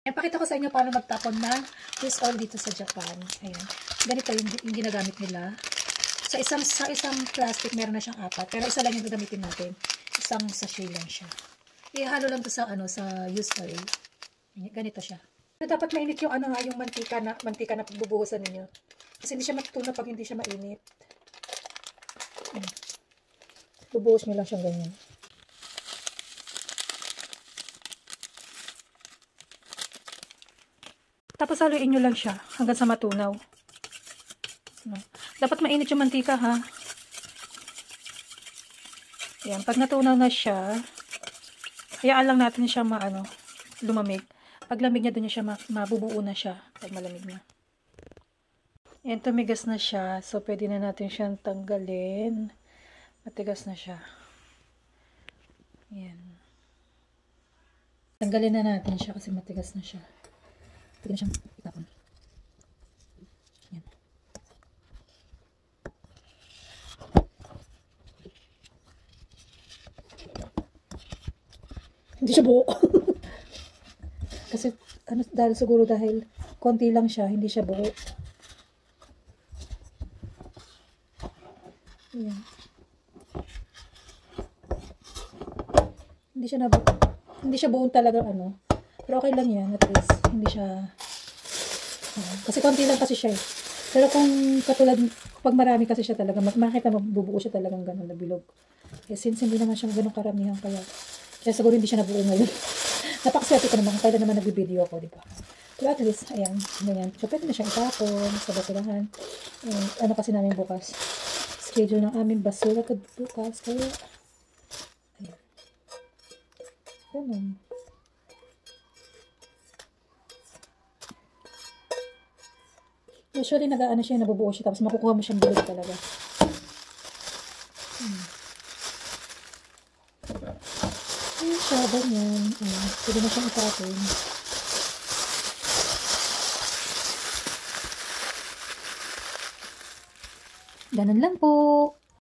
Ayan, pakita ko sa inyo paano magtapon ng fish oil dito sa Japan. Ayan. Ganito yung ginagamit nila. Sa isang plastic, meron na siyang 4. Pero isa lang yung gagamitin natin. Isang sachet lang siya. Ihalo lang to sa, sa used oil. Ganito siya. Dapat mainit yung, yung mantika na pagbubuhusan ninyo. Kasi hindi siya matutunaw pag hindi siya mainit. Bubuhos nyo lang siyang ganyan. Tapos haluin nyo lang siya hanggang sa matunaw. Dapat mainit yung mantika, ha. Ayan, pag natunaw na siya, hayaan lang natin siya lumamig. Pag lamig niya, doon siya mabubuo na siya pag malamig na. Ayan, tumigas na siya. So, pwede na natin siyang tanggalin. Matigas na siya. Ayan. Tanggalin na natin siya kasi matigas na siya. Pwede na siyang itapon. Ayan. Hindi siya buo. Kasi, dahil konti lang siya, hindi siya buo. Ayan. Hindi siya buong talaga Pero okay lang yan, at least. Hindi siya, kasi konti lang kasi siya eh. Pero kung katulad, pag marami kasi siya talaga, makita mabubuo siya talagang gano'n na bilog. Eh, since hindi naman siya gano'ng karamihan, kaya siguro hindi siya nabuo ngayon. Napakaswerte ko naman, kaya naman nag-video ako, di ba? Pero at least, ayan, ganyan. So, pwede na siyang itapon sa basurahan. Kasi namin bukas. Schedule ng aming basura bukas. Kaya, ayan. Ganun. Usually, siya, nabubuo siya. Tapos, makukuha mo siyang bilog talaga. Ayan siya, ganyan. Pwede na siyang itapon. Ganun lang po.